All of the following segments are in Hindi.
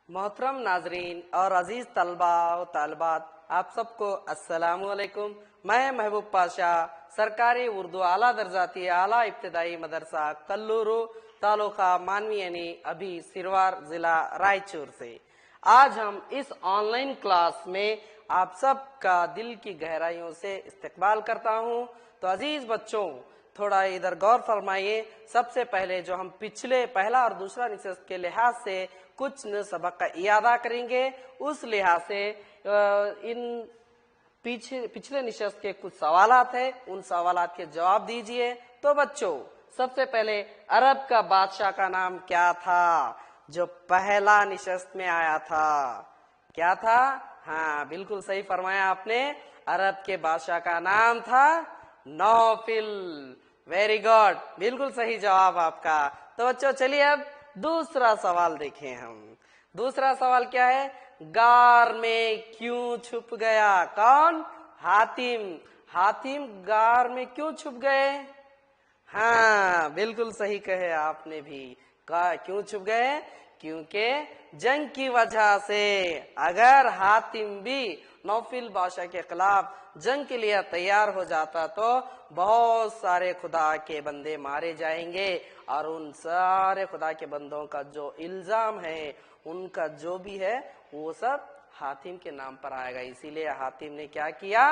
मोहतरम नाजरीन और अजीज तलबा व तालबात, आप सबको अस्सलामु अलैकुम। मैं महबूब पाशा, सरकारी उर्दू आला दर्जाती आला इब्तदाई मदरसा कल्लूरू तालुका मानवी यानी अभी सिरवार जिला रायचूर से आज हम इस ऑनलाइन क्लास में आप सब का दिल की गहराइयों से इस्तकबाल करता हूँ। तो अजीज बच्चों, थोड़ा इधर गौर फरमाइए। सबसे पहले जो हम पिछले पहला और दूसरा निशस्त के लिहाज से कुछ सबक का इयादा करेंगे, उस लिहाज से इन पिछले निशस्त के कुछ सवालात है, उन सवालात के जवाब दीजिए। तो बच्चों, सबसे पहले अरब का बादशाह का नाम क्या था जो पहला निशस्त में आया था? क्या था? हाँ, बिल्कुल सही फरमाया आपने। अरब के बादशाह का नाम था नौफिल। वेरी गुड, बिल्कुल सही जवाब आपका। तो बच्चों चलिए अब दूसरा सवाल देखें हम। दूसरा सवाल क्या है? गार में क्यों छुप गया? कौन? हातिम। हातिम गार में क्यों छुप गए? हाँ, बिल्कुल सही कहे आपने भी। क्यों छुप गए? क्योंकि जंग की वजह से। अगर हातिम भी नौफिल बादशाह के खिलाफ जंग के लिए तैयार हो जाता तो बहुत सारे खुदा के बंदे मारे जाएंगे और उन सारे खुदा के बंदों का जो इल्जाम है, उनका जो भी है, वो सब हातिम के नाम पर आएगा। इसीलिए हातिम ने क्या किया?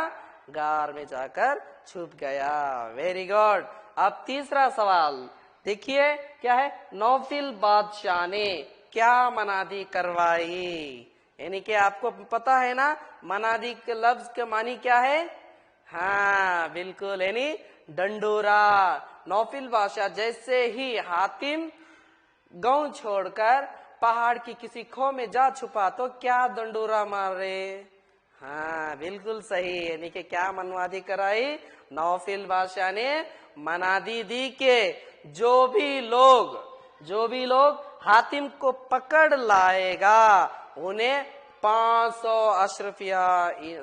गार में जाकर छुप गया। Very good. अब तीसरा सवाल देखिए क्या है। नौफिल बादशाह ने क्या मनादी करवाई? यानी कि आपको पता है ना, मनादी के लफ्ज के मानी क्या है? हाँ, बिल्कुल, यानी डंडोरा। नौफिल बादशाह जैसे ही हातिम गांव छोड़कर पहाड़ की किसी खो में जा छुपा तो क्या डंडोरा मारे? हाँ, बिल्कुल सही। यानी कि क्या मनवादी कराई? नौफिल बादशाह ने मनादी दी के जो भी लोग हातिम को पकड़ लाएगा उन्हें 500 अशरफिया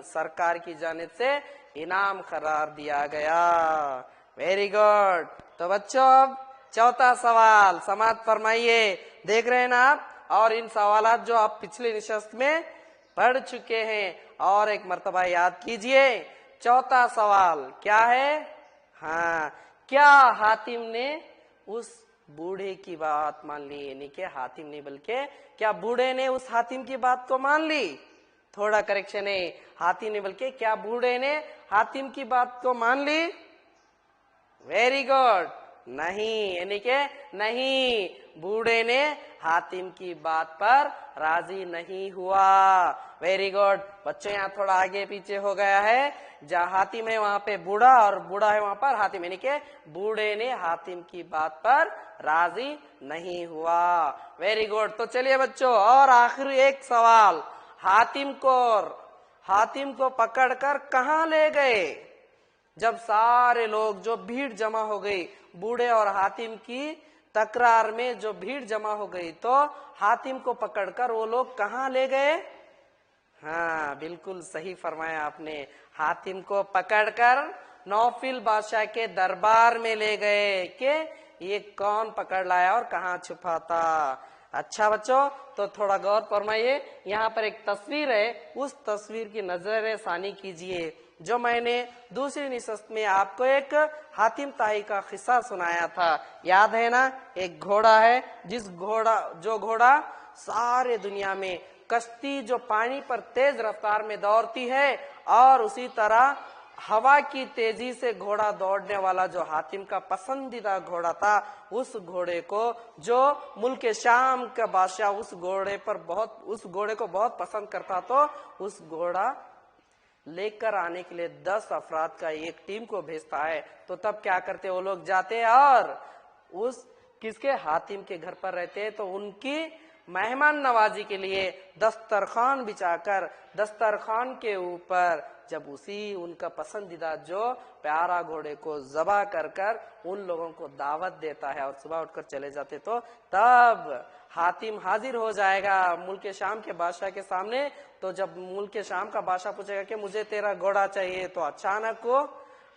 सरकार की जानिब से इनाम करार दिया गया। Very good. तो बच्चों अब चौथा सवाल समाप्त फरमाइए। देख रहे हैं ना आप, और इन सवालात जो आप पिछले निशस्त में पढ़ चुके हैं और एक मर्तबा याद कीजिए। चौथा सवाल क्या है? हाँ, क्या हातिम ने उस बूढ़े की बात मान ली? यानी कि हातिम नहीं बल्कि क्या बूढ़े ने उस हातिम की बात को मान ली? थोड़ा करेक्शन है, हातिम ने बल्कि क्या बूढ़े ने हातिम की बात को मान ली? Very good. नहीं, यानी कि नहीं, बूढ़े ने हातिम की बात पर राजी नहीं हुआ। Very good. बच्चों यहाँ थोड़ा आगे पीछे हो गया है। जहाँ हातिम है वहां पे बूढ़ा और बूढ़ा है वहां पर हातिम, यानी कि बूढ़े ने हातिम की बात पर राजी नहीं हुआ। Very good. तो चलिए बच्चों, और आखिरी एक सवाल। हातिम को पकड़कर कहाँ ले गए? जब सारे लोग, जो भीड़ जमा हो गई, बूढ़े और हातिम की तकरार में जो भीड़ जमा हो गई, तो हातिम को पकड़कर वो लोग कहाँ ले गए? हाँ, बिल्कुल सही फरमाया आपने। हातिम को पकड़कर नौफिल बादशाह के दरबार में ले गए कि ये कौन पकड़ लाया और कहाँ छुपा था। अच्छा बच्चों, तो थोड़ा गौर फरमाइए। यहाँ पर एक तस्वीर है, उस तस्वीर की नजर सानी कीजिए। जो मैंने दूसरी निशस्त में आपको एक हातिम ताई का किस्सा सुनाया था, याद है ना? एक घोड़ा है, जो घोड़ा सारे दुनिया में, कश्ती जो पानी पर तेज रफ्तार में दौड़ती है और उसी तरह हवा की तेजी से घोड़ा दौड़ने वाला जो हातिम का पसंदीदा घोड़ा था, उस घोड़े को जो मुल्क शाम का बादशाह उस घोड़े को बहुत पसंद करता, तो उस घोड़ा लेकर आने के लिए 10 अफराद का एक टीम को भेजता है। तो तब क्या करते? वो लोग जाते और उस किसके हातिम के घर पर रहते, तो उनकी मेहमान नवाजी के लिए दस्तरखान बिछाकर दस्तरखान के ऊपर जब उसी उनका पसंदीदा जो प्यारा घोड़े को ज़बा कर उन लोगों को दावत देता है और सुबह उठकर चले जाते, तो तब हातिम हाजिर हो जाएगा मुल्क शाम के बादशाह के सामने। तो जब मुल्क शाम का बादशाह पूछेगा कि मुझे तेरा घोड़ा चाहिए, तो अचानक को,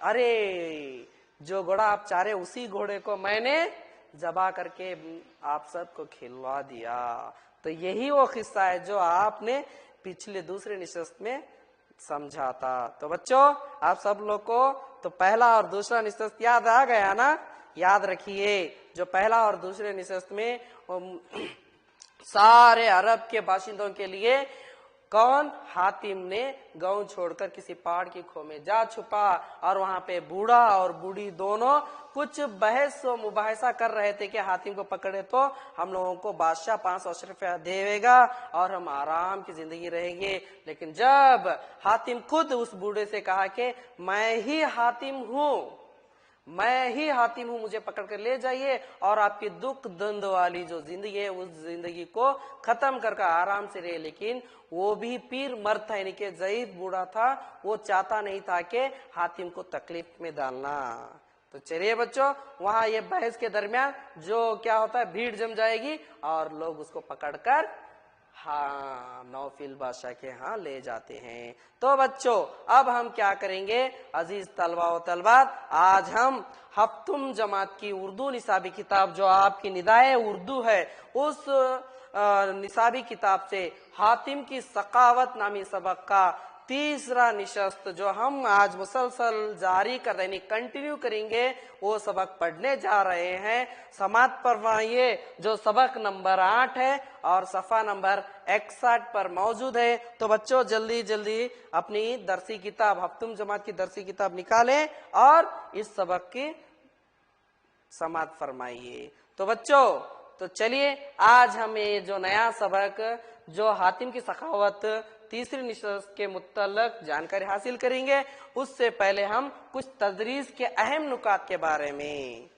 अरे जो घोड़ा आप चाह रहे उसी घोड़े को मैंने जबा करके आप सबको खिलवा दिया। तो यही वो किस्सा है जो आपने पिछले दूसरे निशस्त में समझा था। तो बच्चों, आप सब लोग को तो पहला और दूसरा निशस्त याद आ गया ना? याद रखिए, जो पहला और दूसरे निशस्त में सारे अरब के बाशिंदों के लिए कौन? हातिम ने गांव छोड़कर किसी पहाड़ की खो में जा छुपा और वहां पे बूढ़ा और बूढ़ी दोनों कुछ बहस व मुबाहिसा कर रहे थे कि हातिम को पकड़े तो हम लोगों को बादशाह 500 रुपया देगा और हम आराम की जिंदगी रहेंगे। लेकिन जब हातिम खुद उस बूढ़े से कहा कि मैं ही हातिम हूँ, मैं ही हातिम हूं, मुझे पकड़ कर ले जाइए और आपकी दुख दंद वाली जो जिंदगी है उस जिंदगी को खत्म करके आराम से रहे। लेकिन वो भी पीर मर्द था, यानी कि ज़ईफ बूढ़ा था, वो चाहता नहीं था कि हातिम को तकलीफ में डालना। तो चलिए बच्चों, वहां ये बहस के दरमियान जो क्या होता है, भीड़ जम जाएगी और लोग उसको पकड़कर हाँ नौफिल बादशाह के यहाँ ले जाते हैं। तो बच्चों, अब हम क्या करेंगे अजीज तलबा व तलबात, आज हम हफ्तुम जमात की उर्दू निसाबी किताब जो आपकी निदाए उर्दू है, उस निसाबी किताब से हातिम की सकावत नामी सबक का तीसरा निशस्त जो हम आज मुसलसल जारी कर रहे, कंटिन्यू करेंगे, वो सबक पढ़ने जा रहे हैं। समात फरमाइए, जो सबक नंबर 8 है और सफा नंबर 61 पर मौजूद है। तो बच्चों जल्दी जल्दी अपनी दरसी किताब, हफ्तुम जमात की दरसी किताब निकालें और इस सबक की समात फरमाइए। तो बच्चों, तो चलिए आज हम ये जो नया सबक जो हातिम की सखावत तीसरी निशस्त के मुतल्लक जानकारी हासिल करेंगे, उससे पहले हम कुछ तदरीस के अहम नुकात के बारे में।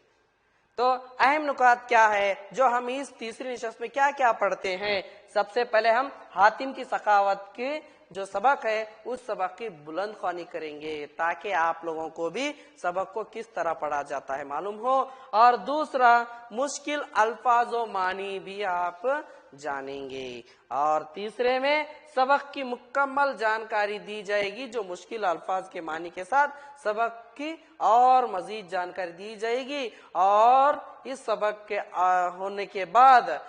तो अहम नुकात क्या है जो हम इस तीसरी निशस्त में क्या क्या पढ़ते हैं? सबसे पहले हम हातिम की सखावत के जो सबक है उस सबक की बुलंद ख्वानी करेंगे ताकि आप लोगों को भी सबक को किस तरह पढ़ा जाता है मालूम हो, और दूसरा मुश्किल अल्फाजो मानी भी आप जानेंगे, और तीसरे में सबक की मुकम्मल जानकारी दी जाएगी जो मुश्किल अल्फाज के मानी के साथ सबक की और मजीद जानकारी दी जाएगी। और इस सबक के होने के बाद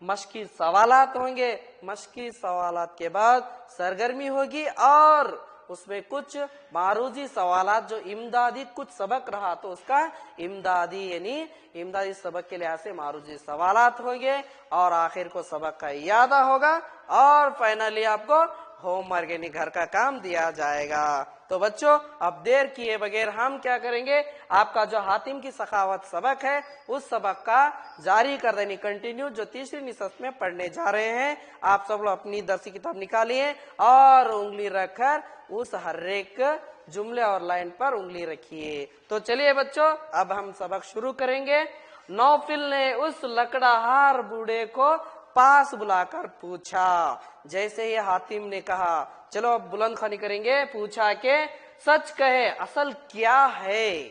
मश्की सवालात होंगे, मश्की सवालात के बाद सरगर्मी होगी और उसमें कुछ मारूजी सवालात जो इमदादी कुछ सबक रहा तो उसका इमदादी यानी इमदादी सबक के लिहाज से मारूजी सवालात होंगे, और आखिर को सबक का यादा होगा और फाइनली आपको होमवर्क यानी घर का काम दिया जाएगा। तो बच्चों, अब देर किए बगैर हम क्या करेंगे, आपका जो हातिम की सखावत सबक है उस सबक का जारी कर देनी कंटिन्यू जो तीसरी निशस्त में पढ़ने जा रहे हैं। आप सब लोग अपनी दरसी किताब निकालिए और उंगली रखकर उस हर एक जुमले और लाइन पर उंगली रखिए। तो चलिए बच्चों, अब हम सबक शुरू करेंगे। नौफिल ने उस लकड़हार बूढ़े को पास बुलाकर पूछा, जैसे ही हातिम ने कहा चलो अब बुलंद ख्वानी करेंगे, पूछा के सच कहे असल क्या है,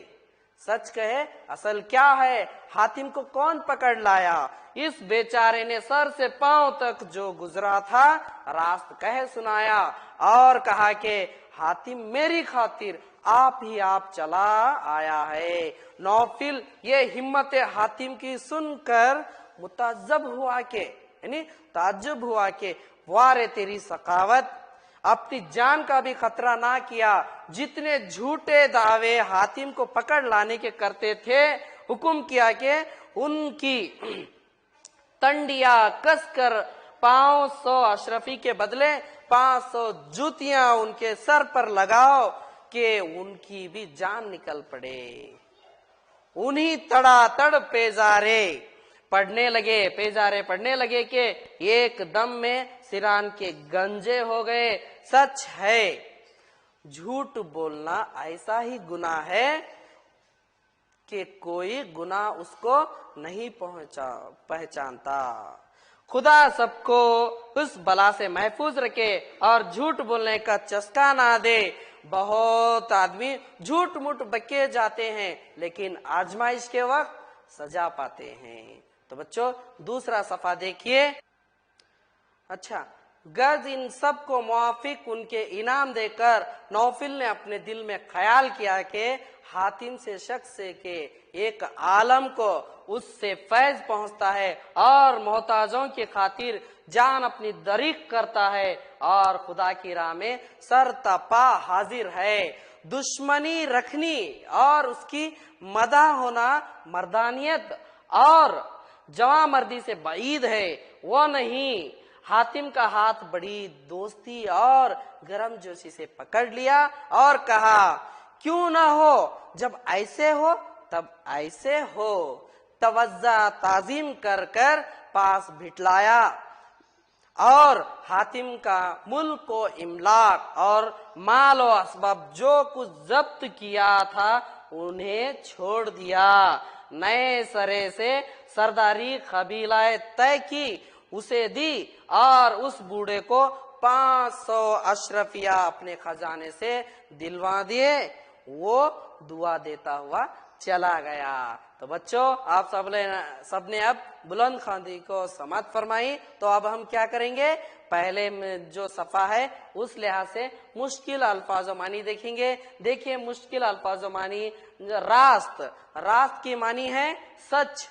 सच कहे असल क्या है, हातिम को कौन पकड़ लाया? इस बेचारे ने सर से पांव तक जो गुजरा था रास्त कह सुनाया और कहा कि हातिम मेरी खातिर आप ही आप चला आया है। नौफिल ये हिम्मत हातिम की सुनकर मुताज्जब हुआ के यानी ताज्जुब हुआ के वारे तेरी सखावत, अपनी जान का भी खतरा ना किया, जितने झूठे दावे हातिम को पकड़ लाने के करते थे, हुक्म किया कि उनकी तंडिया कसकर 500 अशरफी के बदले 500 जूतियां उनके सर पर लगाओ कि उनकी भी जान निकल पड़े। उन्हीं तड़ातड़ पेजारे पढ़ने लगे, पेजारे पढ़ने लगे कि एक दम में सिरान के गंजे हो गए। सच है, झूठ बोलना ऐसा ही गुनाह है कि कोई गुनाह उसको नहीं पहचानता। खुदा सबको उस बला से महफूज रखे और झूठ बोलने का चस्का ना दे। बहुत आदमी झूठ मूठ बके जाते हैं लेकिन आजमाइश के वक्त सजा पाते हैं। तो बच्चों दूसरा सफा देखिए। अच्छा, गर्ज इन सब को मुआफिक उनके इनाम देकर नौफिल ने अपने दिल में ख्याल किया कि हातिम से शख्स के एक आलम को उससे फैज पहुंचता है और मोहताजों की खातिर जान अपनी दरीक करता है और खुदा की राह में सर तपा हाजिर है। दुश्मनी रखनी और उसकी मदा होना मर्दानियत और जवां मर्दी से बाईद है, वो नहीं। हातिम का हाथ बड़ी दोस्ती और गर्म जोशी से पकड़ लिया और कहा, क्यों ना हो, जब ऐसे हो तब ऐसे हो। तवज्जा ताजीम कर कर पास बिठलाया और हातिम का मुल्क को इमलाक और माल और असबाब जो कुछ जब्त किया था उन्हें छोड़ दिया। नए सरे से सरदारी कबीलाए तय की, उसे दी और उस बूढ़े को 500 अशरफिया अपने खजाने से दिलवा दिए। वो दुआ देता हुआ चला गया। तो बच्चों, आप सबने अब बुलंद खानी को समात फरमाई। तो अब हम क्या करेंगे, पहले में जो सफा है उस लिहाज से मुश्किल अल्फाजो मानी देखेंगे। देखिए, मुश्किल अल्फाजो मानी, रास्त, रास्त की मानी है सच,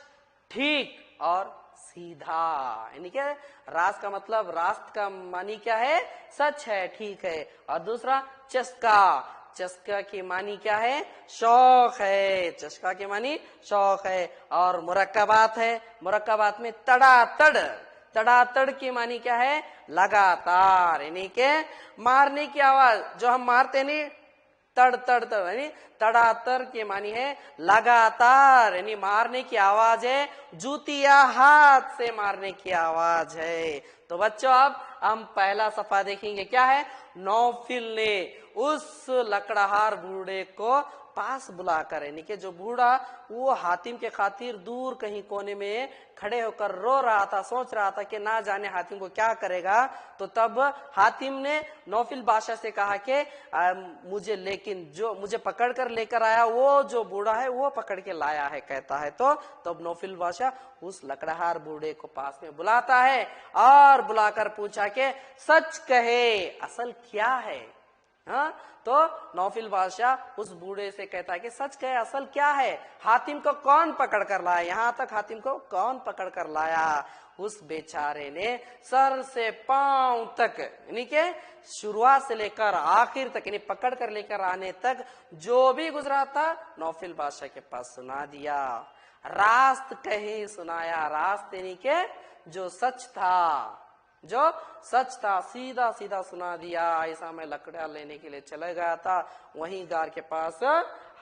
ठीक और सीधा। यानी क्या, रास्त का मतलब, रास्त का मानी क्या है, सच है, ठीक है। और दूसरा चस्का, चस्का की मानी क्या है, शौक है, चस्का की मानी शौक है। और मुरक्कबात है, मुरक्कबात में तड़ातड़, तड़ातड़ की मानी क्या है, लगातार। यानी के मारने की आवाज, जो हम मारते नहीं, तड़ तड़ तड़, यानी तड़ातर की मानी है लगातार, यानी मारने की आवाज है, जूती या हाथ से मारने की आवाज है। तो बच्चों, अब हम पहला सफा देखेंगे, क्या है, नौफिल ने उस लकड़हार बूढ़े को पास बुलाकर, यानी कि जो बूढ़ा वो हातिम के खातिर दूर कहीं कोने में खड़े होकर रो रहा था, सोच रहा था कि ना जाने हातिम को क्या करेगा। तो तब हातिम ने नौफिल बादशाह से कहा कि मुझे, लेकिन जो मुझे पकड़ कर लेकर आया वो जो बूढ़ा है वो पकड़ के लाया है, कहता है। तो तब नौफिल बादशाह उस लकड़हार बूढ़े को पास में बुलाता है और बुलाकर पूछा कि सच कहे, असल क्या है। हाँ, तो नौफिल बादशाह उस बूढ़े से कहता है कि सच कहे, असल क्या है, हातिम को कौन पकड़ कर लाया, यहां तक हातिम को कौन पकड़ कर लाया। उस बेचारे ने सर से पांव तक, यानी के शुरुआत से लेकर आखिर तक, यानी पकड़ कर लेकर आने तक जो भी गुजरा था नौफिल बादशाह के पास सुना दिया। रास्त कहे सुनाया, रास्त यानी के जो सच था, जो सच था, सीधा सीधा सुना दिया। ऐसा मैं लकड़ा लेने के लिए चला गया था, वहीं गार के पास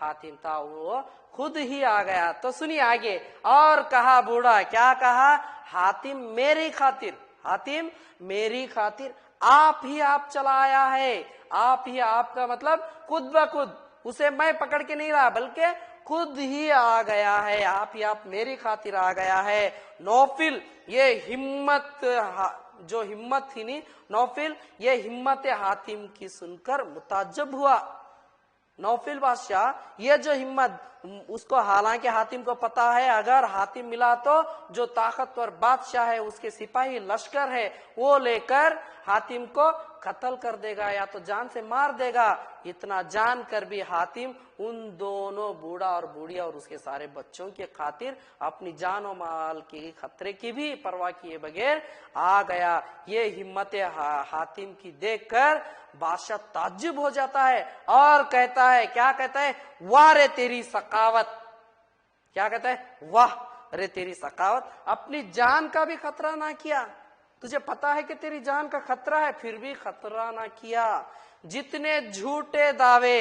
हातिम था, वो खुद ही आ गया। तो सुनिए आगे, और कहा बूढ़ा, क्या कहा, हातिम मेरी खातिर, हातिम मेरी खातिर आप ही आप चला आया है। आप ही, आपका मतलब खुद ब खुद, उसे मैं पकड़ के नहीं रहा बल्कि खुद ही आ गया है, आप ही आप मेरी खातिर आ गया है। नौफिल ये हिम्मत, जो हिम्मत थी नहीं, नौफिल ये हिम्मत हातिम की सुनकर मुताज्जब हुआ। नौफिल बादशाह ये जो हिम्मत, उसको हालांकि हातिम को पता है अगर हातिम मिला तो जो ताकतवर बादशाह है, उसके सिपाही लश्कर है, वो लेकर हातिम को कत्ल कर देगा या तो जान से मार देगा। इतना जान कर भी हातिम उन दोनों, बूढ़ा और बूढ़िया और उसके सारे बच्चों के खातिर अपनी जान और माल की खतरे की भी परवाह किए बगैर आ गया। ये हिम्मत हातिम की देखकर बादशाह ताज्जुब हो जाता है और कहता है, क्या कहता है, वाह रे तेरी सकावत, क्या कहता है, वाह रे तेरी सकावत, अपनी जान का भी खतरा ना किया, तुझे पता है कि तेरी जान का खतरा है फिर भी खतरा ना किया। जितने झूठे दावे,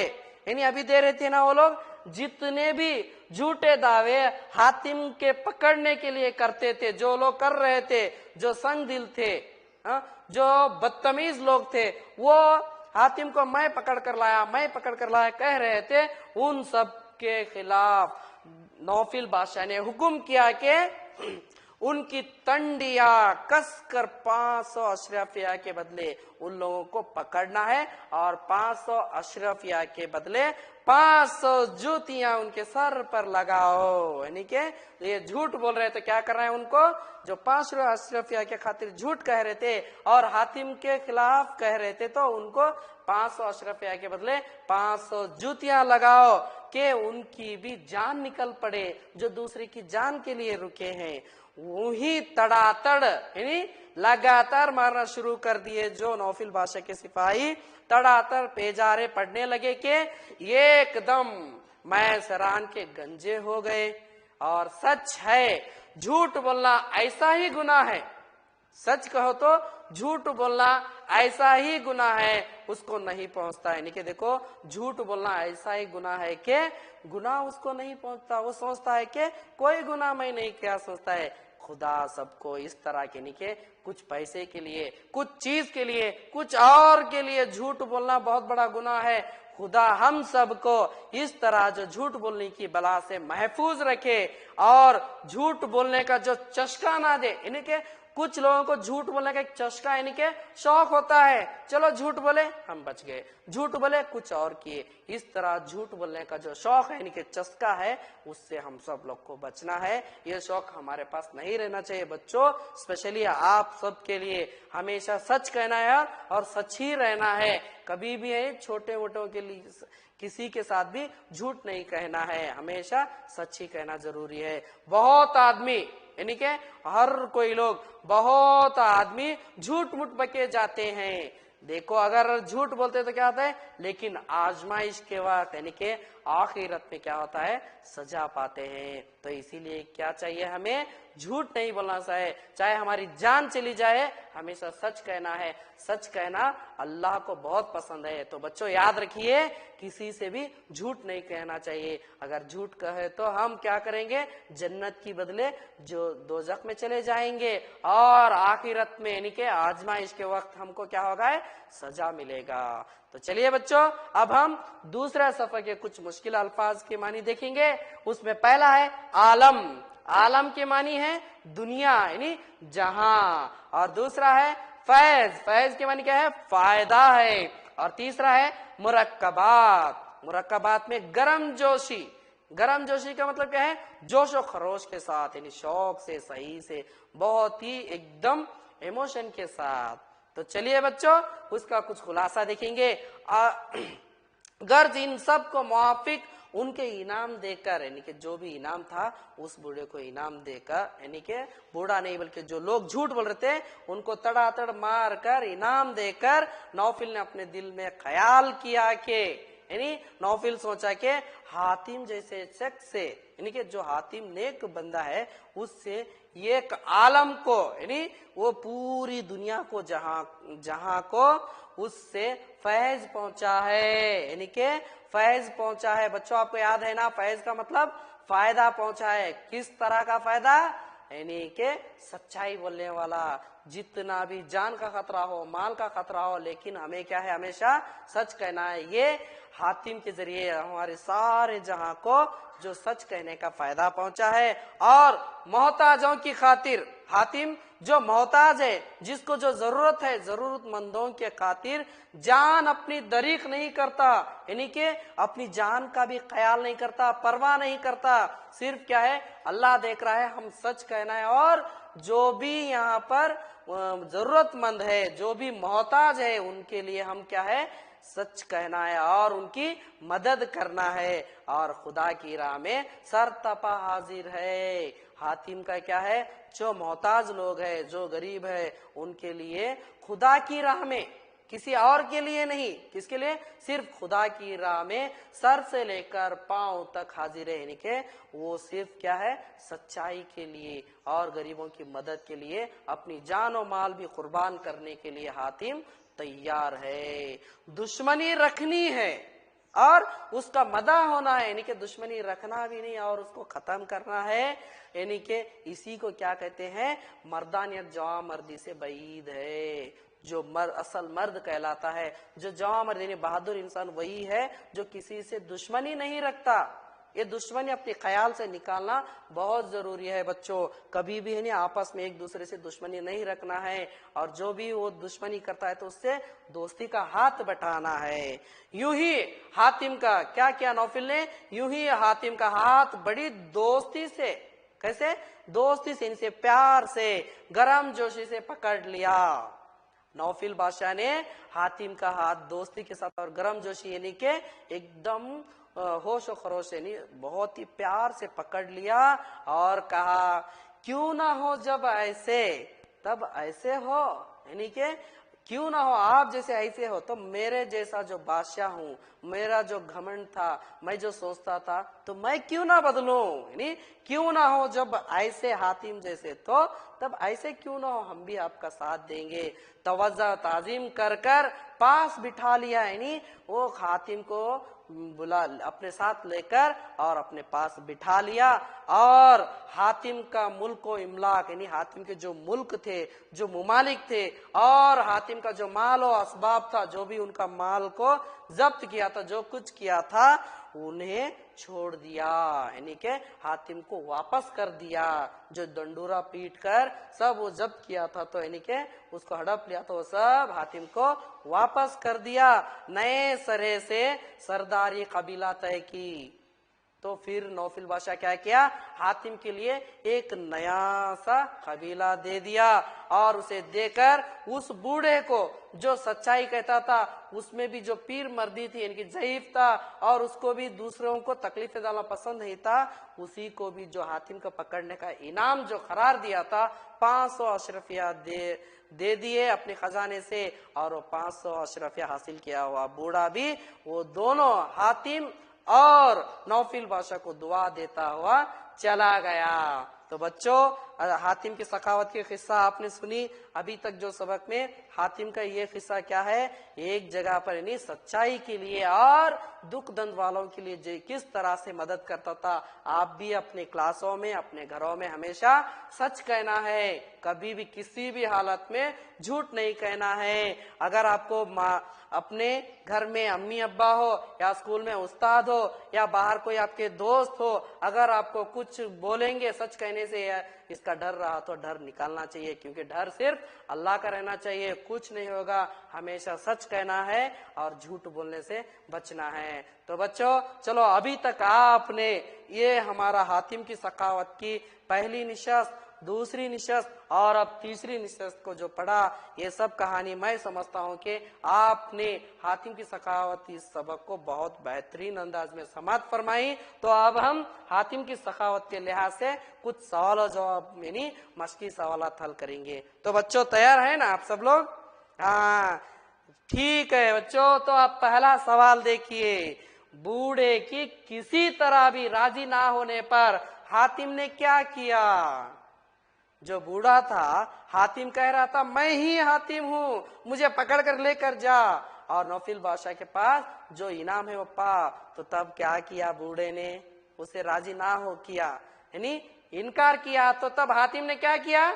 यानी अभी दे रहे थे ना वो लोग, जितने भी झूठे दावे हातिम के पकड़ने के लिए करते थे, जो लोग कर रहे थे, जो संग दिल थे, जो बदतमीज लोग थे, वो हातिम को मैं पकड़ कर लाया, मैं पकड़ कर लाया कह रहे थे, उन सब के खिलाफ नौफिल बादशाह ने हुक्म किया कि उनकी तंडिया कसकर 500 अशरफिया के बदले उन लोगों को पकड़ना है और 500 अशरफिया के बदले 500 जूतियां उनके सर पर लगाओ। यानी कि ये झूठ बोल रहे थे, क्या कर रहे हैं उनको, जो 500 अशरफिया के खातिर झूठ कह रहे थे और हातिम के खिलाफ कह रहे थे, तो उनको 500 अशरफिया के बदले 500 जूतियां लगाओ कि उनकी भी जान निकल पड़े, जो दूसरे की जान के लिए रुके हैं। वही तड़ातड़ यानी लगातार मारना शुरू कर दिए जो नौफिल बादशाह के सिपाही, तड़ातड़ पेजारे पड़ने लगे कि एकदम मैं सरान के गंजे हो गए। और सच है, झूठ बोलना ऐसा ही गुनाह है, सच कहो तो झूठ बोलना ऐसा ही गुनाह है, उसको नहीं पहुंचता है। यानी कि देखो, झूठ बोलना ऐसा ही गुनाह है कि गुनाह उसको नहीं पहुंचता। वो सोचता है कि कोई गुनाह मैं नहीं किया, सोचता है खुदा सबको इस तरह के नहीं के कुछ पैसे के लिए, कुछ चीज के लिए, कुछ और के लिए झूठ बोलना बहुत बड़ा गुनाह है। खुदा हम सबको इस तरह जो झूठ बोलने की बला से महफूज रखे और झूठ बोलने का जो चस्का ना दे। यानी कि कुछ लोगों को झूठ बोलने का एक चस्का यानी कि शौक होता है, चलो झूठ बोले हम बच गए, झूठ बोले कुछ और किए। इस तरह झूठ बोलने का जो शौक है यानी कि चस्का है, उससे हम सब लोग को बचना है। ये शौक हमारे पास नहीं रहना चाहिए बच्चों। स्पेशली आप सब के लिए हमेशा सच कहना है और सच ही रहना है। कभी भी है छोटे मोटों के लिए किसी के साथ भी झूठ नहीं कहना है, हमेशा सच ही कहना जरूरी है। बहुत आदमी यानी कि हर कोई लोग, बहुत आदमी झूठ मूठ बके जाते हैं। देखो, अगर झूठ बोलते तो क्या होता है, लेकिन आजमाइश के वक्त यानी कि आखिरत में क्या होता है, सजा पाते हैं। तो इसीलिए क्या चाहिए, हमें झूठ नहीं बोलना चाहिए, चाहे हमारी जान चली जाए, हमेशा सच कहना है। सच कहना अल्लाह को बहुत पसंद है। तो बच्चों याद रखिए, किसी से भी झूठ नहीं कहना चाहिए। अगर झूठ कहे तो हम क्या करेंगे, जन्नत की बदले जो दोजख में चले जाएंगे और आखिरत में यानी कि आजमाइश के वक्त हमको क्या होगा, सजा मिलेगा। तो चलिए बच्चों, अब हम दूसरा सफर के कुछ मुश्किल अल्फाज के मानी देखेंगे। उसमें पहला है आलम। आलम के मानी है दुनिया यानी जहां, और दूसरा है फैज। फैज के मानी क्या है, फायदा है। और तीसरा है मुरक्कबात। मुरक्कबात में गरम जोशी। गरम जोशी का मतलब क्या है, जोशो खरोश के साथ, यानी शौक से, सही से, बहुत ही एकदम इमोशन के साथ। तो चलिए बच्चों, उसका कुछ खुलासा देखेंगे। गर्ज इन सब को मुआफिक उनके इनाम देकर, यानी कि जो भी इनाम था उस बूढ़े को इनाम देकर, यानी कि बूढ़ा नहीं बल्कि जो लोग झूठ बोल रहे थे उनको तड़ातड़ मार कर इनाम देकर नौफिल ने अपने दिल में ख्याल किया कि, यानी नौफिल सोचा कि हातिम जैसे शख्स से, यानी कि जो हातिम नेक बंदा है, उससे एक आलम को, यानी वो पूरी दुनिया को, जहां को उससे फैज पहुंचा है, यानी कि फैज पहुंचा है। बच्चों आपको याद है ना, फैज का मतलब फायदा पहुंचा है। किस तरह का फायदा, यानी कि सच्चाई बोलने वाला। जितना भी जान का खतरा हो, माल का खतरा हो, लेकिन हमें क्या है, हमेशा सच कहना है। ये हातिम के जरिए हमारे सारे जहां को जो सच कहने का फायदा पहुंचा है। और मोहताजों की खातिर, हातिम जो मोहताज है, जिसको जो जरूरत है, जरूरतमंदों के खातिर जान अपनी दरीक नहीं करता, यानी कि अपनी जान का भी ख्याल नहीं करता, परवाह नहीं करता। सिर्फ क्या है, अल्लाह देख रहा है, हम सच कहना है। और जो भी यहाँ पर जरूरतमंद है, जो भी मोहताज है, उनके लिए हम क्या है, सच कहना है और उनकी मदद करना है। और खुदा की राह में सर तपा हाजिर है। हातिम का क्या है, जो मोहताज लोग है, जो गरीब है, उनके लिए खुदा की राह में, किसी और के लिए नहीं, किसके लिए, सिर्फ खुदा की राह में सर से लेकर पांव तक हाजिर है। यानी कि वो सिर्फ क्या है, सच्चाई के लिए और गरीबों की मदद के लिए, अपनी जान और माल भी कुर्बान करने के लिए हातिम तैयार है। दुश्मनी रखनी है और उसका मदा होना है, यानी कि दुश्मनी रखना भी नहीं और उसको खत्म करना है। यानी कि इसी को क्या कहते हैं, मर्दानियत जवां मर्दी से बईद है। जो असल मर्द कहलाता है, जो जवां मर्द यानी बहादुर इंसान वही है जो किसी से दुश्मनी नहीं रखता, ये दुश्मनी अपने ख्याल से निकालना बहुत जरूरी है बच्चों। कभी भी है नहीं आपस में एक दूसरे से दुश्मनी नहीं रखना है, और जो भी वो दुश्मनी करता है तो उससे दोस्ती का हाथ बटाना है। यूं ही हातिम का क्या किया नौफिल ने, यूं ही हातिम का हाथ बड़ी दोस्ती से, कैसे दोस्ती से, इनसे प्यार से, गरम जोशी से पकड़ लिया। नौफिल बादशाह ने हातिम का हाथ दोस्ती के साथ और गरम जोशी यानी के एकदम होश और खरोश यानी बहुत ही प्यार से पकड़ लिया और कहा, क्यों ना हो जब ऐसे तब ऐसे हो, यानी के क्यों ना हो आप जैसे ऐसे हो तो मेरे जैसा जो बादशाह हूँ, मेरा जो घमंड था, मैं जो सोचता था, तो मैं क्यों ना बदलूं, यानी क्यों ना हो जब ऐसे हातिम जैसे, तो तब ऐसे क्यों ना हो हम भी आपका साथ देंगे। तवज्जो ताजीम कर कर पास बिठा लिया, यानी वो हातिम को बुला अपने साथ लेकर और अपने पास बिठा लिया। और हातिम का मुल्क व इमलाक, यानी हातिम के जो मुल्क थे, जो मुमालिक थे, और हातिम का जो माल और असबाब था, जो भी उनका माल को जब्त किया था, जो कुछ किया था, उन्हें छोड़ दिया, यानी के हातिम को वापस कर दिया। जो दंडूरा पीट कर सब वो जब्त किया था, तो यानी के उसको हड़प लिया, तो वो सब हातिम को वापस कर दिया। नए सरे से सरदारी कबीला तय की। तो फिर नौफिल बादशाह क्या किया, हातिम के लिए एक नया सा कबीला दे दिया, और उसे देकर उस बूढ़े को जो सच्चाई कहता था, उसमें भी जो पीर मर्दी थी, इनकी ज़ईफ था, और उसको भी दूसरों को तकलीफें डालना पसंद नहीं था, उसी को भी जो हातिम को पकड़ने का इनाम जो करार दिया था, 500 अशरफिया दे दिए अपने खजाने से, और वो 500 अशरफिया हासिल किया हुआ बूढ़ा भी वो दोनों हातिम और नौफिल बादशाह को दुआ देता हुआ चला गया। तो बच्चों हातिम की सखावत की किस्सा आपने सुनी। अभी तक जो सबक में हातिम का ये किस्सा क्या है, एक जगह पर यानी सच्चाई के लिए और दुख दर्द वालों के लिए किस तरह से मदद करता था। आप भी अपने क्लासों में, अपने घरों में हमेशा सच कहना है, कभी भी किसी भी हालत में झूठ नहीं कहना है। अगर आपको अपने घर में अम्मी अब्बा हो, या स्कूल में उस्ताद हो, या बाहर कोई आपके दोस्त हो, अगर आपको कुछ बोलेंगे सच कहने से इसका डर रहा तो डर निकालना चाहिए, क्योंकि डर सिर्फ अल्लाह का रहना चाहिए, कुछ नहीं होगा। हमेशा सच कहना है और झूठ बोलने से बचना है। तो बच्चों चलो, अभी तक आपने ये हमारा हातिम की सखावत की पहली निशस्त, दूसरी निशस्त और अब तीसरी निशस्त को जो पढ़ा, ये सब कहानी मैं समझता हूँ कि आपने हातिम की सखावत इस सबक को बहुत बेहतरीन अंदाज में समाप्त फरमाई। तो अब हम हातिम की सखावत के लिहाज से कुछ सवाल और जवाब यानी मशकी सवाल हल करेंगे। तो बच्चों तैयार है ना आप सब लोग? हाँ ठीक है बच्चों, तो आप पहला सवाल देखिए। बूढ़े की किसी तरह भी राजी ना होने पर हातिम ने क्या किया? जो बूढ़ा था, हातिम कह रहा था मैं ही हातिम हूँ, मुझे पकड़ कर लेकर जा, और नौफिल बादशाह के पास जो इनाम है वो पा। तो तब क्या किया बूढ़े ने? उसे राजी ना हो किया, यानी इनकार किया। तो तब हातिम ने क्या किया?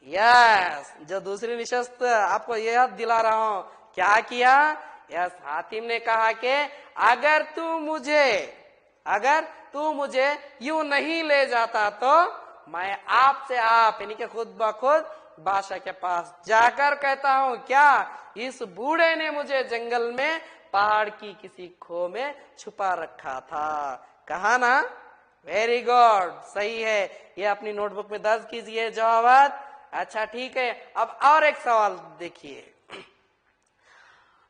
यस, जो दूसरी निशस्त आपको याद दिला रहा हूं, क्या किया? यस, हातिम ने कहा कि अगर तू मुझे यूं नहीं ले जाता तो मैं आपसे यानी कि खुद ब खुद बादशाह के पास जाकर कहता हूं, क्या इस बूढ़े ने मुझे जंगल में पहाड़ की किसी खो में छुपा रखा था? कहा ना? वेरी गुड, सही है। ये अपनी नोटबुक में दर्ज कीजिए जवाब। अच्छा ठीक है, अब और एक सवाल देखिए।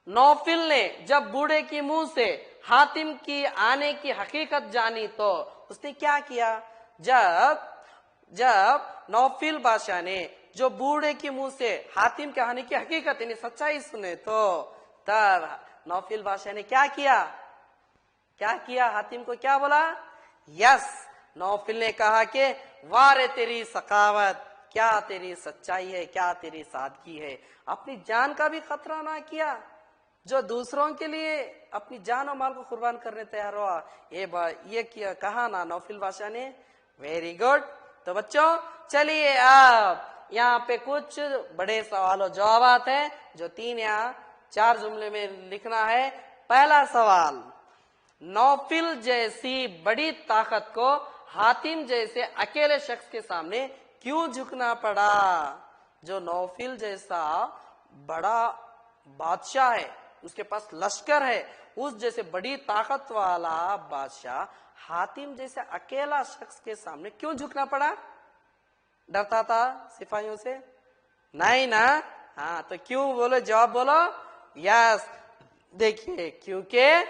नौफिल ने जब बूढ़े की मुंह से हातिम की आने की हकीकत जानी तो उसने क्या किया? जब नौफिल बादशाह ने जो बूढ़े की मुंह से हातिम के आने की हकीकत यानी सच्चाई सुने, तो तब नौफिल बादशाह ने क्या किया? हातिम को क्या बोला? यस, नौफिल ने कहा कि वाह रे तेरी सखावत, क्या तेरी सच्चाई है, क्या तेरी सादगी है। अपनी जान का भी खतरा ना किया, जो दूसरों के लिए अपनी जान और माल को कुर्बान करने तैयार हुआ। ये किया, कहा ना नौफिल बादशाह ने। Very good. तो बच्चों चलिए अब यहाँ पे कुछ बड़े सवाल और जवाब हैं, जो 3 या 4 जुमले में लिखना है। पहला सवाल, नौफिल जैसी बड़ी ताकत को हातिम जैसे अकेले शख्स के सामने क्यों झुकना पड़ा? जो नौफिल जैसा बड़ा बादशाह है, उसके पास लश्कर है, उस जैसे बड़ी ताकत वाला बादशाह हातिम जैसे अकेला शख्स के सामने क्यों झुकना पड़ा? डरता था सिपाहियों से? नहीं ना? हाँ, तो क्यों बोलो, जवाब बोलो। यस, देखिए, क्योंकि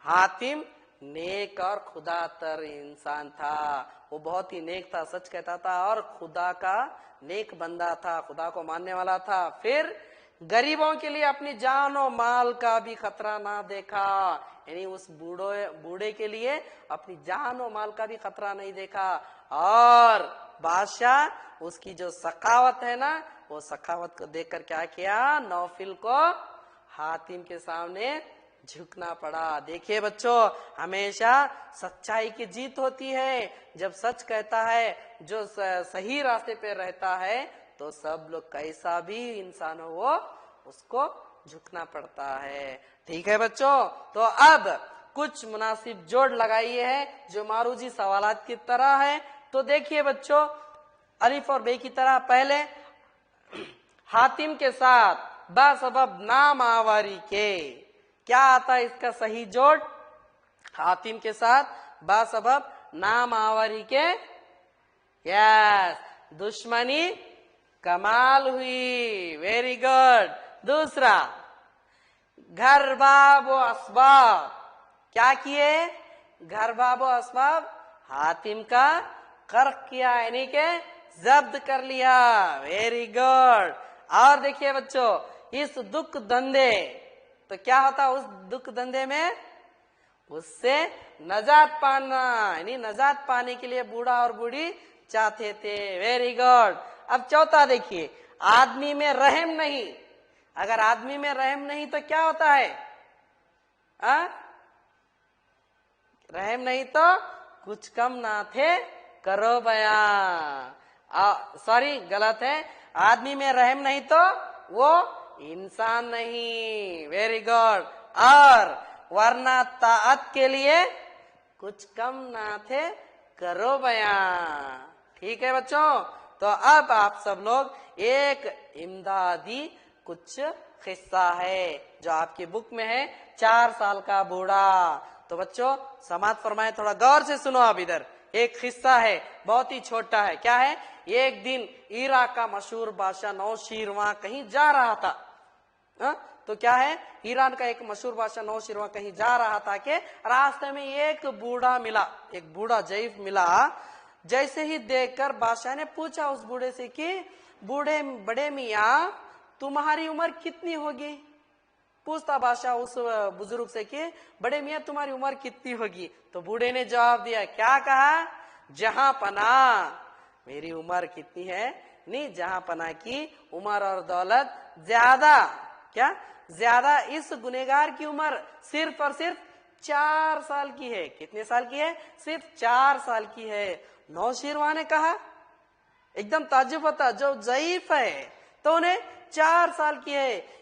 हातिम नेक और खुदातर इंसान था। वो बहुत ही नेक था, सच कहता था और खुदा का नेक बंदा था, खुदा को मानने वाला था। फिर गरीबों के लिए अपनी जान और माल का भी खतरा ना देखा, यानी उस बूढ़े के लिए अपनी जान और माल का भी खतरा नहीं देखा। और बादशाह उसकी जो सखावत है ना, वो सखावत को देखकर क्या किया? नौफिल को हातिम के सामने झुकना पड़ा। देखिए बच्चों, हमेशा सच्चाई की जीत होती है। जब सच कहता है, जो सही रास्ते पे रहता है, तो सब लोग कैसा भी इंसान हो वो उसको झुकना पड़ता है। ठीक है बच्चों, तो अब कुछ मुनासिब जोड़ लगाइए है जो मारूजी सवालात की तरह है। तो देखिए बच्चों, अलिफ और बे की तरह पहले हातिम के साथ बासबब नाम आवारी के क्या आता है? इसका सही जोड़ हातिम के साथ बासबब नाम आवारी के, यस, दुश्मनी कमाल हुई, वेरी गुड। दूसरा, घर बाबो असबाब क्या किए? घर बाबो असबाब हातिम का कर्क किया, यानी के जब्त कर लिया, वेरी गुड। और देखिए बच्चों, इस दुख धंधे, तो क्या होता उस दुख धंधे में? उससे नजात पाना, यानी नजात पाने के लिए बूढ़ा और बूढ़ी चाहते थे, वेरी गुड। अब चौथा देखिए, आदमी में रहम नहीं। अगर आदमी में रहम नहीं तो क्या होता है? रहम नहीं तो कुछ कम ना थे करो बयां। सॉरी, गलत है। आदमी में रहम नहीं तो वो इंसान नहीं, वेरी गुड। और वरना ताअत के लिए कुछ कम ना थे करो बयां। ठीक है बच्चों, तो अब आप सब लोग एक इमदादी कुछ किस्सा है जो आपकी बुक में है, 4 साल का बूढ़ा। तो बच्चों समात फरमाए, थोड़ा गौर से सुनो। आप इधर एक किस्सा है, बहुत ही छोटा है। क्या है? एक दिन इराक का मशहूर बादशाह नौशीरवां कहीं जा रहा था। तो क्या है? ईरान का एक मशहूर बादशाह नौशीरवां कहीं जा रहा था कि रास्ते में एक बूढ़ा मिला, एक बूढ़ा जईफ मिला। जैसे ही देखकर बादशाह ने पूछा उस बूढ़े से कि बूढ़े बड़े मियाँ, तुम्हारी उम्र कितनी होगी? पूछता बादशाह उस बुजुर्ग से कि बड़े मियाँ तुम्हारी उम्र कितनी होगी? तो बूढ़े ने जवाब दिया, क्या कहा? जहां पना मेरी उम्र कितनी है? नहीं, जहां पना की उम्र और दौलत ज्यादा, क्या ज्यादा? इस गुनेगार की उम्र सिर्फ और सिर्फ 4 साल की है। कितने साल की है? सिर्फ 4 साल की है। नौशीरवां ने कहा, एकदम ताज्जुब होता, जो ज़ईफ है तो उन्हें 4 साल की है।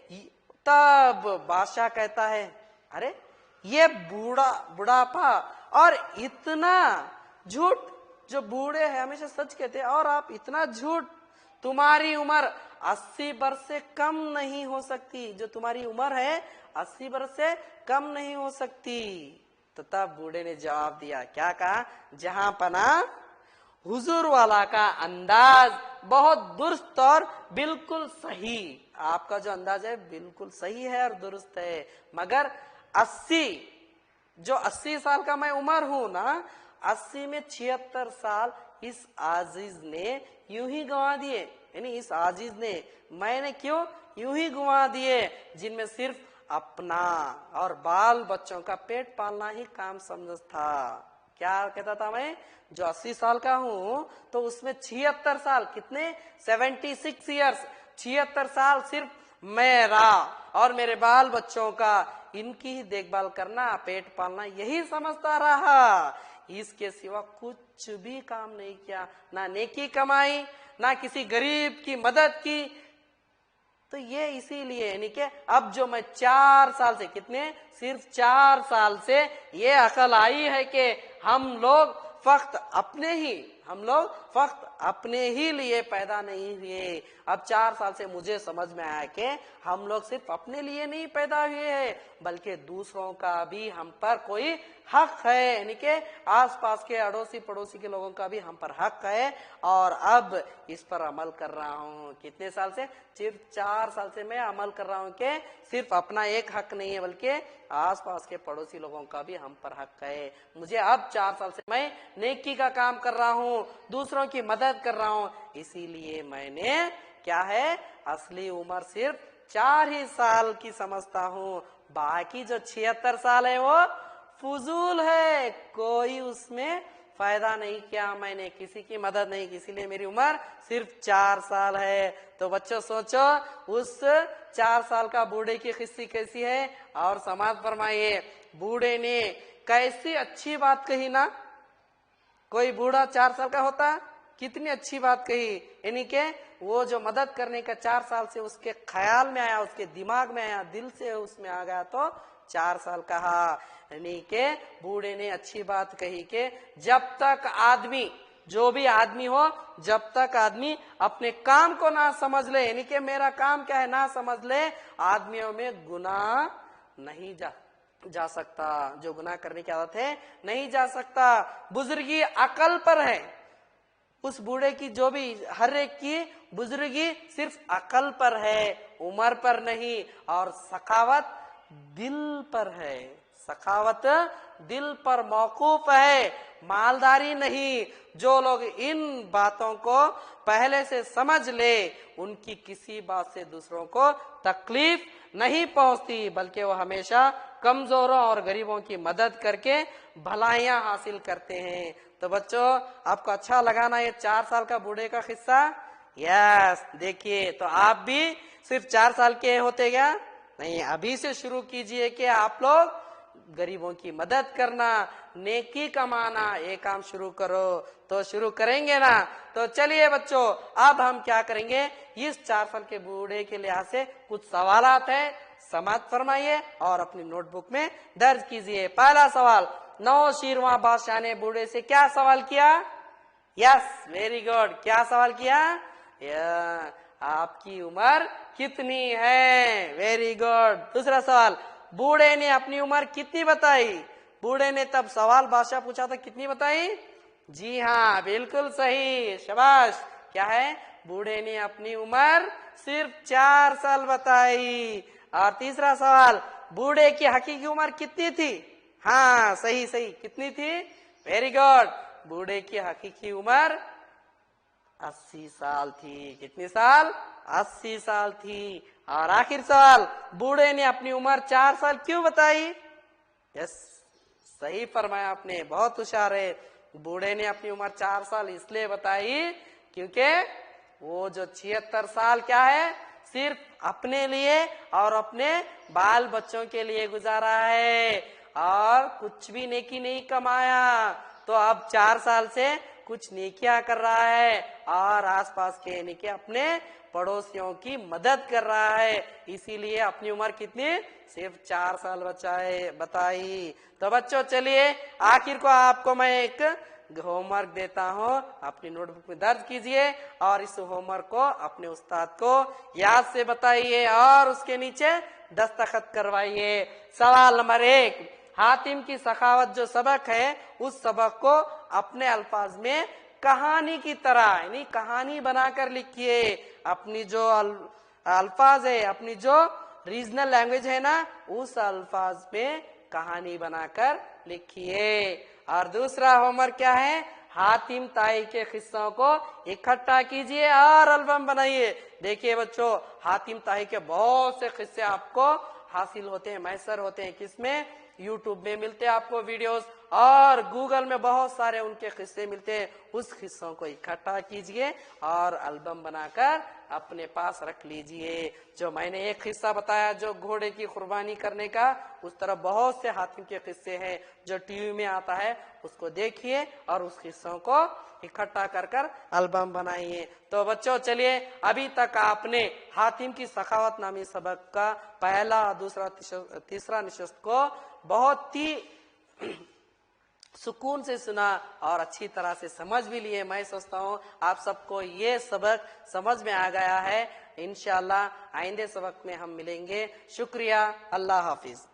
तब बादशाह कहता है, अरे ये बुढ़ापा और इतना झूठ, जो बूढ़े हैं हमेशा सच कहते हैं और आप इतना झूठ, तुम्हारी उम्र 80 वर्ष से कम नहीं हो सकती। जो तुम्हारी उम्र है 80 वर्ष से कम नहीं हो सकती। तो तब बूढ़े ने जवाब दिया, क्या कहा? जहां पना हुजूर वाला का अंदाज बहुत दुरुस्त और बिल्कुल सही। आपका जो अंदाज है बिल्कुल सही है और दुरुस्त है, मगर 80 साल का मैं उम्र हूं ना, 80 में 76 साल इस आजीज ने यूं ही गंवा दिए। यानी इस आजीज ने, मैंने क्यों यूं ही गंवा दिए, जिनमें सिर्फ अपना और बाल बच्चों का पेट पालना ही काम समझ था। क्या कहता था मैं? जो 80 साल का हूं तो उसमें 76 साल, कितने? 76 ईयर्स, 76 साल सिर्फ मेरा और मेरे बाल बच्चों का, इनकी ही देखभाल करना, पेट पालना, यही समझता रहा। इसके सिवा कुछ भी काम नहीं किया, ना नेकी कमाई, ना किसी गरीब की मदद की, तो ये इसीलिए यानी कि अब जो मैं 4 साल से, कितने, सिर्फ 4 साल से ये अकल आई है कि हम लोग फक्त अपने ही लिए पैदा नहीं हुए। अब 4 साल से मुझे समझ में आया कि हम लोग सिर्फ अपने लिए नहीं पैदा हुए हैं, बल्कि दूसरों का भी हम पर कोई हक है, यानी कि आसपास के अड़ोसी पड़ोसी के लोगों का भी हम पर हक है। और अब इस पर अमल कर रहा हूँ। कितने साल से? सिर्फ 4 साल से मैं अमल कर रहा हूँ कि सिर्फ अपना एक हक नहीं है, बल्कि आसपास के पड़ोसी लोगों का भी हम पर हक है। मुझे अब 4 साल से मैं नेकी का काम कर रहा हूँ, दूसरों की मदद कर रहा हूँ। इसीलिए मैंने क्या है, असली उम्र सिर्फ 4 ही साल की समझता हूँ। बाकी जो 76 साल है वो फजूल है, कोई उसमें फायदा नहीं किया मैंने, किसी की मदद नहीं की, इसीलिए मेरी उम्र सिर्फ 4 साल है। तो बच्चों सोचो उस 4 साल का बूढ़े की किस्सी कैसी है और समाज फरमाइए बूढ़े ने कैसी अच्छी बात कही ना। कोई बूढ़ा 4 साल का होता, कितनी अच्छी बात कही, यानी कि वो जो मदद करने का 4 साल से उसके ख्याल में आया, उसके दिमाग में आया, दिल से उसमें आ गया, तो 4 साल कहा। यानी के बूढ़े ने अच्छी बात कही कि जब तक आदमी, जो भी आदमी हो, जब तक आदमी अपने काम को ना समझ ले, यानी कि मेरा काम क्या है ना समझ ले, आदमियों में गुनाह नहीं जा सकता। जो गुनाह करने की आदत है नहीं जा सकता। बुजुर्गी अकल पर है। उस बूढ़े की जो भी हर एक की बुजुर्गी सिर्फ अकल पर है, उम्र पर नहीं। और सखावत दिल पर है, सखावत दिल पर मौकूफ है, मालदारी नहीं। जो लोग इन बातों को पहले से समझ ले, उनकी किसी बात से दूसरों को तकलीफ नहीं पहुंचती, बल्कि वो हमेशा कमजोरों और गरीबों की मदद करके भलाइयां हासिल करते हैं। तो बच्चों आपको अच्छा लगा ना ये 4 साल का बूढ़े का किस्सा? यस, देखिए तो आप भी सिर्फ 4 साल के होते क्या? नहीं, अभी से शुरू कीजिए कि आप लोग गरीबों की मदद करना, नेकी कमाना, ये काम शुरू करो। तो शुरू करेंगे ना? तो चलिए बच्चों अब हम क्या करेंगे, इस 4 साल के बूढ़े के लिहाज से कुछ सवालात है, समाप्त फरमाइए और अपनी नोटबुक में दर्ज कीजिए। पहला सवाल, नौशीरवां बादशाह ने बूढ़े से क्या सवाल किया? यस, वेरी गुड, क्या सवाल किया? आपकी उम्र कितनी है? Very good. दूसरा सवाल, बूढ़े ने अपनी उम्र कितनी बताई? बूढ़े ने तब सवाल बादशाह पूछा था, कितनी बताई? जी हाँ, बिल्कुल सही, शाबाश। क्या है? बूढ़े ने अपनी उम्र सिर्फ 4 साल बताई। और तीसरा सवाल, बूढ़े की हकीकी उम्र कितनी थी? हाँ, सही सही, कितनी थी? वेरी गुड, बूढ़े की हकीकी उम्र 80 साल थी। कितनी साल? 80 साल थी। और आखिर सवाल, बूढ़े ने अपनी उम्र 4 साल क्यों बताई? यस, सही फरमाया आपने, बहुत होशियार है। बूढ़े ने अपनी उम्र 4 साल इसलिए बताई क्योंकि वो जो 76 साल क्या है, सिर्फ अपने लिए और अपने बाल बच्चों के लिए गुजारा है और कुछ भी नेकी नहीं कमाया। तो अब 4 साल से कुछ नेकियां कर रहा है और आसपास के यानी कि अपने पड़ोसियों की मदद कर रहा है। इसीलिए अपनी उम्र कितनी? सिर्फ 4 साल बताई। तो बच्चों चलिए आखिर को आपको मैं एक होमवर्क देता हूँ, अपनी नोटबुक में दर्ज कीजिए और इस होमवर्क को अपने उस्ताद को याद से बताइए और उसके नीचे दस्तखत करवाइए। सवाल नंबर 1, हातिम की सखावत जो सबक है, उस सबक को अपने अल्फाज में कहानी की तरह यानी कहानी बनाकर लिखिए। अपनी जो अल्फाज है, अपनी जो रीजनल लैंग्वेज है ना, उस अल्फाज में कहानी बनाकर लिखिए। और दूसरा होमवर्क क्या है, हातिम ताई के किस्सों को इकट्ठा कीजिए और एल्बम बनाइए। देखिए बच्चों, हातिम ताई के बहुत से किस्से आपको हासिल होते हैं, मैसर होते हैं। किसमें? यूट्यूब में मिलते हैं आपको वीडियोस, और गूगल में बहुत सारे उनके किस्से मिलते हैं, उस किस्सों को इकट्ठा कीजिए और एल्बम बनाकर अपने पास रख लीजिए। जो मैंने एक किस्सा बताया जो घोड़े की कुर्बानी करने का, उस तरह बहुत से हातिम के किस्से हैं जो टीवी में आता है, उसको देखिए और उस किस्सों को इकट्ठा कर कर एल्बम बनाइए। तो बच्चों चलिए, अभी तक आपने हातिम की सखावत नामी सबक का पहला, दूसरा, तीसरा निशस्त को बहुत ही सुकून से सुना और अच्छी तरह से समझ भी लिए। मैं सोचता हूँ आप सबको ये सबक समझ में आ गया है। इंशाअल्लाह आइंदे सबक में हम मिलेंगे। शुक्रिया, अल्लाह हाफिज।